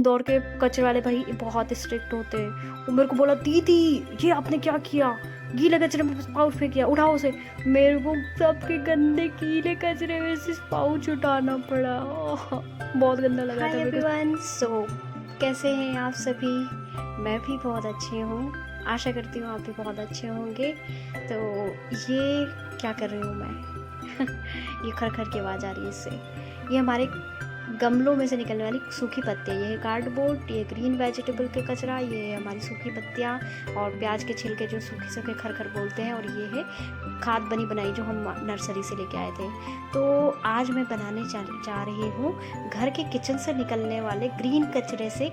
इंदौर के कचरे वाले भाई बहुत स्ट्रिक्ट होते हैं। वो मेरे को बोला दीदी ये आपने क्या किया, गीले कचरे में पाउच फेंक किया, उठाओ उसे। मेरे को सबके गंदे गीले कचरे में से पाउच उठाना पड़ा। बहुत गंदा लगा था मेरे को। एवरीवन, सो कैसे हैं आप सभी? मैं भी बहुत अच्छी हूँ, आशा करती हूँ आप भी बहुत अच्छे होंगे। तो ये क्या कर रही हूँ मैं ये खर खर की आवाज़ आ रही है इससे। ये हमारे गमलों में से निकलने वाली सूखी पत्तियाँ, ये है कार्डबोर्ड, ये ग्रीन वेजिटेबल के कचरा, ये है हमारी सूखी पत्तियाँ और प्याज के छिलके जो सूखे सूखे खर खर बोलते हैं, और ये है खाद बनी बनाई जो हम नर्सरी से लेके आए थे। तो आज मैं बनाने जा रही हूँ घर के किचन से निकलने वाले ग्रीन कचरे से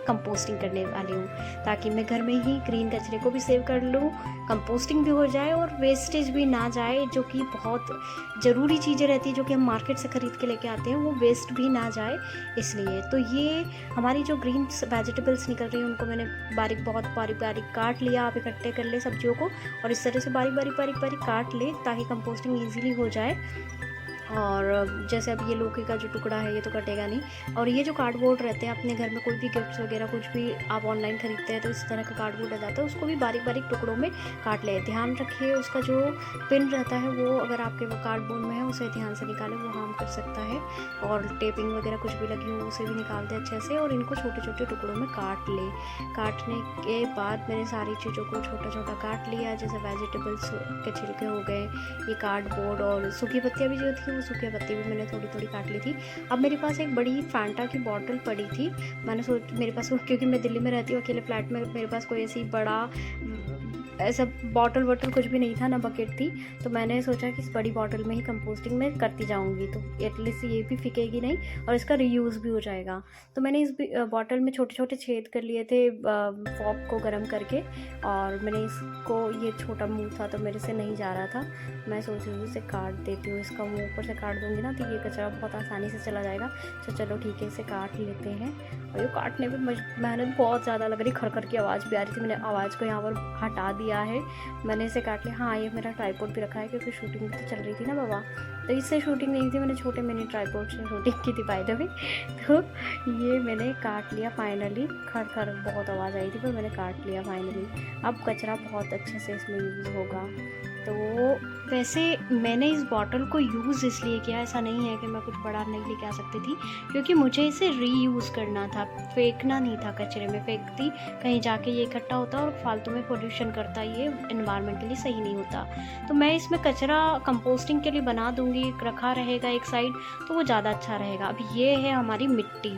कंपोस्टिंग करने वाली हूँ, ताकि मैं घर में ही ग्रीन कचरे को भी सेव कर लूँ, कंपोस्टिंग भी हो जाए और वेस्टेज भी ना जाए, जो कि बहुत ज़रूरी चीज़ें रहती है जो कि हम मार्केट से ख़रीद के लेके आते हैं, वो वेस्ट भी ना जाए इसलिए। तो ये हमारी जो ग्रीन वेजिटेबल्स निकल रही हैं उनको मैंने बहुत बारीक बारीक काट लिया। आप इकट्ठे कर ले सब्जियों को और इस तरह से बारीक बारीक काट ले ताकि कंपोस्टिंग ईजिली हो जाए। और जैसे अब ये लौकी का जो टुकड़ा है ये तो कटेगा नहीं। और ये जो कार्डबोर्ड रहते हैं, अपने घर में कोई भी गिफ्ट्स वगैरह कुछ भी आप ऑनलाइन खरीदते हैं तो इस तरह का कार्डबोर्ड आ जाता है, उसको भी बारीक बारीक टुकड़ों में काट ले। ध्यान रखिए उसका जो पिन रहता है वो अगर आपके वो कार्डबोर्ड में है उसे ध्यान से निकालें, वो हार्म कर सकता है। और टेपिंग वगैरह कुछ भी लगी हो उसे भी निकाल दें अच्छे से, और इनको छोटे छोटे टुकड़ों में काट ले। काटने के बाद मैंने सारी चीज़ों को छोटा छोटा काट लिया, जैसे वेजिटेबल्स के छिलके हो गए, ये कार्डबोर्ड और सूखी पत्तियाँ भी जो थी वो सूखी पत्ती भी मैंने थोड़ी थोड़ी काट ली थी। अब मेरे पास एक बड़ी फैंटा की बॉटल पड़ी थी, मैंने मेरे पास क्योंकि मैं दिल्ली में रहती हूँ अकेले फ्लैट में, मेरे पास कोई ऐसी बड़ा ऐसा बॉटल वॉटल कुछ भी नहीं था, ना बकेट थी। तो मैंने सोचा कि इस बड़ी बॉटल में ही कंपोस्टिंग में करती जाऊंगी, तो एटलीस्ट ये भी फिकेगी नहीं और इसका रीयूज़ भी हो जाएगा। तो मैंने इस बॉटल में छोटे छोटे छेद कर लिए थे फॉक को गर्म करके, और मैंने इसको, ये छोटा मुंह था तो मेरे से नहीं जा रहा था, मैं सोच रही हूँ इसे काट देती हूँ। इसका मुंह ऊपर से काट दूँगी ना तो ये कचरा बहुत आसानी से चला जाएगा। तो चलो ठीक है, इसे काट लेते हैं। और ये काटने में मेहनत बहुत ज़्यादा लग रही, खरखर की आवाज़ भी आ रही थी। मैंने आवाज़ को यहाँ पर हटा दिया है, मैंने इसे काट लिया। हाँ, ये मेरा ट्राइपॉड भी रखा है क्योंकि शूटिंग भी तो चल रही थी ना बाबा, तो इससे शूटिंग नहीं थी, मैंने छोटे मिनी ट्राइपॉड से शूटिंग की थी बाय द वे। तो ये मैंने काट लिया फाइनली। खर बहुत आवाज़ आई थी पर मैंने काट लिया फाइनली। अब कचरा बहुत अच्छे से इसमें यूज़ होगा। तो वैसे मैंने इस बॉटल को यूज़ इसलिए किया, ऐसा नहीं है कि मैं कुछ बड़ा नहीं लेके आ सकती थी, क्योंकि मुझे इसे रीयूज़ करना था, फेंकना नहीं था कचरे में। फेंकती कहीं जाके ये इकट्ठा होता और फालतू में पोल्यूशन करता, ये एनवायरनमेंट के लिए सही नहीं होता। तो मैं इसमें कचरा कंपोस्टिंग के लिए बना दूँगी, रखा रहेगा एक साइड, तो वो ज़्यादा अच्छा रहेगा। अब ये है हमारी मिट्टी।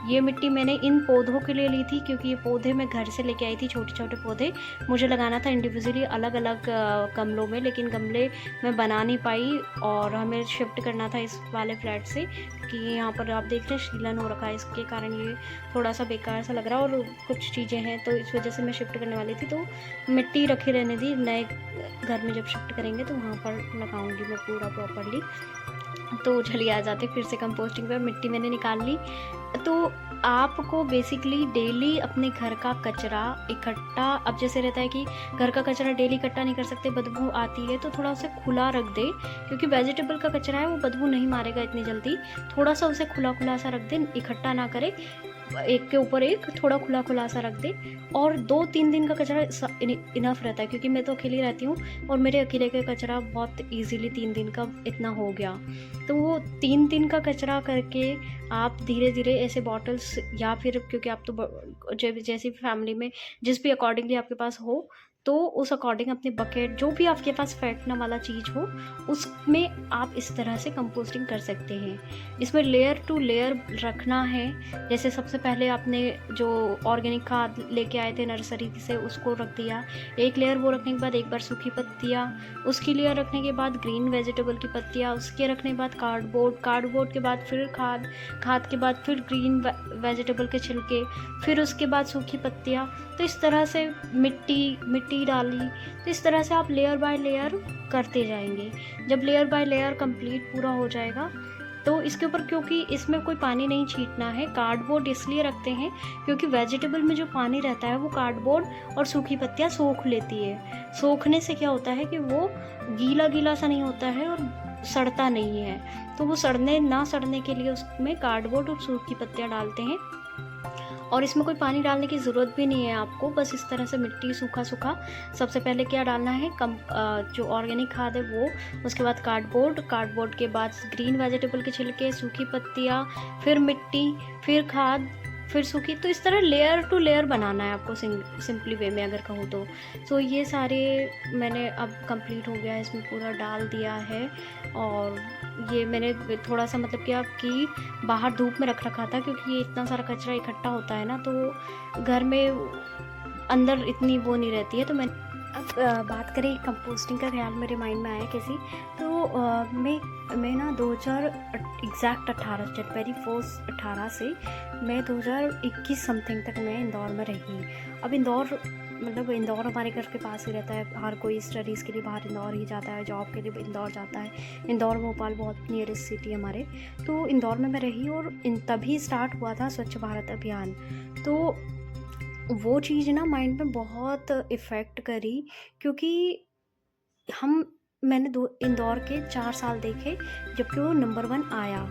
ये मिट्टी मैंने इन पौधों के लिए ली थी, क्योंकि ये पौधे मैं घर से लेके आई थी, छोटे छोटे पौधे मुझे लगाना था इंडिविजुअली अलग अलग गमलों में, लेकिन गमले मैं बना नहीं पाई और हमें शिफ्ट करना था इस वाले फ्लैट से, कि यहाँ पर आप देख रहे हैं शीलन हो रखा है, इसके कारण ये थोड़ा सा बेकार सा लग रहा है और कुछ चीज़ें हैं, तो इस वजह से मैं शिफ्ट करने वाली थी। तो मिट्टी रखी रहने दी, नए घर में जब शिफ्ट करेंगे तो वहाँ पर लगाऊंगी मैं पूरा प्रॉपरली। तो चलिए आ जाते फिर से कंपोस्टिंग पे। मिट्टी मैंने निकाल ली। तो आपको बेसिकली डेली अपने घर का कचरा इकट्ठा, अब जैसे रहता है कि घर का कचरा डेली इकट्ठा नहीं कर सकते, बदबू आती है, तो थोड़ा उसे खुला रख दे, क्योंकि वेजिटेबल का कचरा है वो बदबू नहीं मारेगा इतनी जल्दी। थोड़ा सा उसे खुला खुला सा रख दे, इकट्ठा ना करे, एक के ऊपर एक थोड़ा खुला खुला सा रख दे। और 2-3 दिन का कचरा इनफ रहता है, क्योंकि मैं तो अकेली रहती हूँ और मेरे अकेले का कचरा बहुत इजीली 3 दिन का इतना हो गया। तो वो 3 दिन का कचरा करके आप धीरे धीरे ऐसे बॉटल्स, या फिर क्योंकि आप तो जैसी फैमिली में जिस भी अकॉर्डिंगली आपके पास हो, तो उस अकॉर्डिंग अपने बकेट जो भी आपके पास फेंकने वाला चीज़ हो उसमें आप इस तरह से कंपोस्टिंग कर सकते हैं। इसमें लेयर टू लेयर रखना है। जैसे सबसे पहले आपने जो ऑर्गेनिक खाद लेके आए थे नर्सरी से उसको रख दिया, एक लेयर वो रखने के बाद एक बार सूखी पत्तियाँ, उसकी लेयर रखने के बाद ग्रीन वेजिटेबल की पत्तियाँ, उसके रखने के बाद कार्डबोर्ड के बाद फिर खाद के बाद फिर ग्रीन वेजिटेबल के छिलके, फिर उसके बाद सूखी पत्तियाँ। तो इस तरह से मिट्टी डाली, तो इस तरह से आप लेयर बाय लेयर करते जाएंगे। जब लेयर बाय लेयर कंप्लीट पूरा हो जाएगा तो इसके ऊपर, क्योंकि इसमें कोई पानी नहीं छींटना है, कार्डबोर्ड इसलिए रखते हैं क्योंकि वेजिटेबल में जो पानी रहता है वो कार्डबोर्ड और सूखी पत्तियाँ सोख लेती है। सोखने से क्या होता है कि वो गीला गीला सा नहीं होता है और सड़ता नहीं है। तो वो सड़ने के लिए उसमें कार्डबोर्ड और सूखी पत्तियाँ डालते हैं। और इसमें कोई पानी डालने की ज़रूरत भी नहीं है आपको, बस इस तरह से मिट्टी सूखा सूखा। सबसे पहले क्या डालना है, जो ऑर्गेनिक खाद है वो, उसके बाद कार्डबोर्ड के बाद ग्रीन वेजिटेबल के छिलके, सूखी पत्तियाँ, फिर मिट्टी, फिर खाद, फिर सूखी। तो इस तरह लेयर टू लेयर बनाना है आपको सिंपली वे में अगर कहूँ तो। सो ये सारे मैंने अब कंप्लीट हो गया है, इसमें पूरा डाल दिया है। और ये मैंने थोड़ा सा मतलब क्या कि बाहर धूप में रख रखा था, क्योंकि ये इतना सारा कचरा इकट्ठा होता है ना, तो घर में अंदर इतनी वो नहीं रहती है। तो मैं अब बात करें कंपोस्टिंग का, ख्याल मेरे माइंड में आया कैसी। तो मैं ना 2000 एग्जैक्ट 18 जनवरी 18 से मैं 2021 समथिंग तक मैं इंदौर में रही। अब इंदौर इंदौर हमारे घर के पास ही रहता है, हर कोई स्टडीज़ के लिए बाहर इंदौर ही जाता है, जॉब के लिए इंदौर जाता है। इंदौर भोपाल बहुत नियरेस्ट सिटी है हमारे। तो इंदौर में मैं रही और तभी स्टार्ट हुआ था स्वच्छ भारत अभियान। तो वो चीज़ ना माइंड में बहुत इफ़ेक्ट करी, क्योंकि मैंने इंदौर के 4 साल देखे जबकि वो नंबर 1 आया।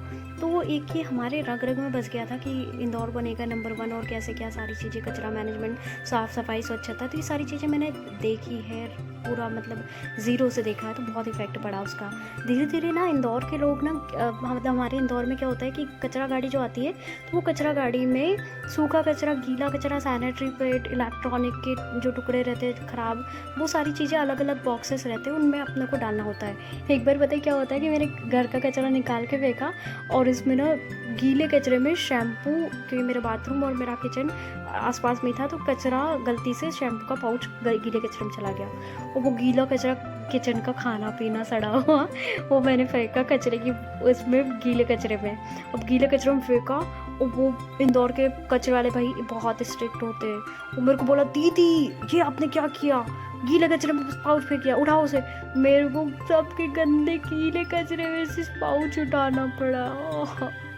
तो वो एक ही हमारे रग रग में बस गया था कि इंदौर बनेगा नंबर 1, और कैसे क्या सारी चीज़ें, कचरा मैनेजमेंट, साफ़ सफाई, स्वच्छता, तो ये सारी चीज़ें मैंने देखी है पूरा, मतलब ज़ीरो से देखा है। तो बहुत इफ़ेक्ट पड़ा उसका। धीरे धीरे ना इंदौर के लोग ना, मतलब हमारे इंदौर में क्या होता है कि कचरा गाड़ी जो आती है, तो वो कचरा गाड़ी में सूखा कचरा, गीला कचरा, सैनिटरी पैड, इलेक्ट्रॉनिक के जो टुकड़े रहते हैं ख़राब, वो सारी चीज़ें अलग अलग बॉक्सेस रहते हैं, उनमें अपने को डालना होता है। एक बार पता है क्या होता है कि मेरे घर का कचरा निकाल के फेंका, और इसमें ना गीले कचरे में शैम्पू, क्योंकि मेरा बाथरूम और मेरा किचन आसपास में था, तो कचरा गलती से शैम्पू का पाउच गीले कचरे में चला गया, और वो गीला कचरा किचन का खाना पीना सड़ा हुआ वो मैंने फेंका कचरे की उसमें, गीले कचरे में। अब गीले कचरे में फेंका, और वो इंदौर के कचरे वाले भाई बहुत स्ट्रिक्ट होते हैं, वो मेरे को बोला, दीदी ये आपने क्या किया, गीले कचरे में पाउच फेंक किया, उठाओ उसे। मेरे को सबके गंदे गीले कचरे में से पाउच उठाना पड़ा।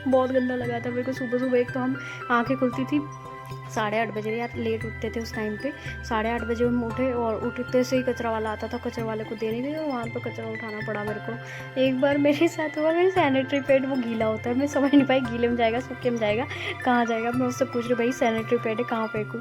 बहुत गंदा लगा था मेरे को। सुबह सुबह एक तो हम आंखें खुलती थी 8:30 बजे, यार लेट उठते थे उस टाइम पे, 8:30 बजे हम उठे, और उठते से ही कचरा वाला आता था, कचरे वाले को देने के, वहाँ पर कचरा उठाना पड़ा मेरे को। एक बार मेरे साथ हुआ, मेरे सैनिटरी पैड वो गीला होता है, मैं समझ नहीं पाई गीले में जाएगा सूखे में जाएगा, कहाँ जाएगा। मैं उससे पूछ रही, भाई सैनिटरी पैड है कहाँ फेंकूँ।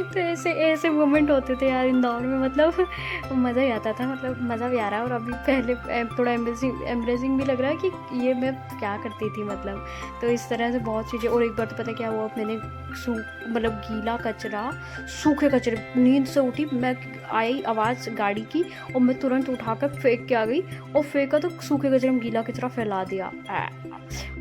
तो ऐसे मोमेंट होते थे यार इंदौर में, मतलब मज़ा ही आता था, मतलब मज़ा भी आ रहा है। और अभी पहले थोड़ा एम्बरेसिंग भी लग रहा है कि ये मैं क्या करती थी, मतलब। तो इस तरह से बहुत चीज़ें। और एक बार तो पता क्या हुआ, मैंने गीला कचरा, सूखे कचरे, नींद से उठी मैं, आई आवाज़ गाड़ी की, और मैं तुरंत उठा कर फेंक के आ गई, और फेंका तो सूखे कचरे में गीला कचरा फैला दिया।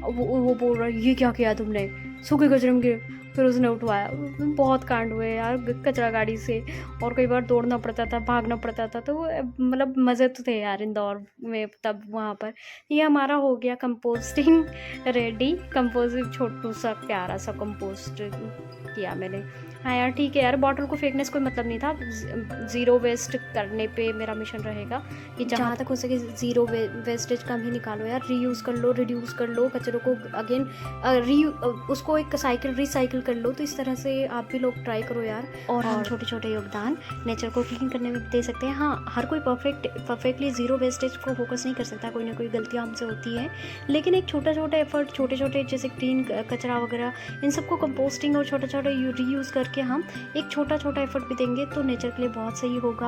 वो बोल रहा है, ये क्या किया तुमने, सूखे कचरे में गिरे। फिर उसने उठवाया। बहुत कांड हुए यार कचरा गाड़ी से, और कई बार दौड़ना पड़ता था, भागना पड़ता था। तो मतलब मज़े तो थे यार इंदौर में तब वहाँ पर। ये हमारा हो गया कंपोस्टिंग रेडी। कंपोस्ट छोटू सा प्यारा सा कंपोस्ट किया मैंने। हाँ यार ठीक है यार, बॉटल को फेंकने से कोई मतलब नहीं था। ज़ीरो वेस्ट करने पे मेरा मिशन रहेगा कि जहाँ तक हो सके ज़ीरो वेस्टेज कम ही निकालो यार। रीयूज़ कर लो, रिड्यूस कर लो कचरों को, अगेन उसको एक रिसाइकिल कर लो। तो इस तरह से आप भी लोग ट्राई करो यार। और हम छोटे छोटे योगदान नेचर को क्लीन करने में दे सकते हैं। हाँ, हर कोई परफेक्टली ज़ीरो वेस्टेज को फोकस नहीं कर सकता, कोई ना कोई गलतियाँ हमसे होती है। लेकिन एक छोटा छोटा एफर्ट, छोटे छोटे जैसे क्लीन कचरा वगैरह, इन सबको कंपोस्टिंग और छोटा छोटा रीयूज़ करके हम एक छोटा छोटा एफर्ट भी देंगे तो नेचर के लिए बहुत सही होगा।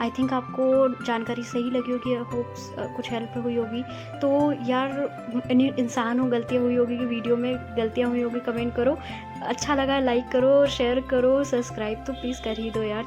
आई थिंक आपको जानकारी सही लगी होगी, होप्स कुछ हेल्प हुई होगी। तो यार इंसान हो, गलतियाँ हुई होगी कि वीडियो में गलतियाँ हुई होगी, कमेंट करो। अच्छा लगा लाइक करो, शेयर करो, सब्सक्राइब तो प्लीज़ कर ही दो यार।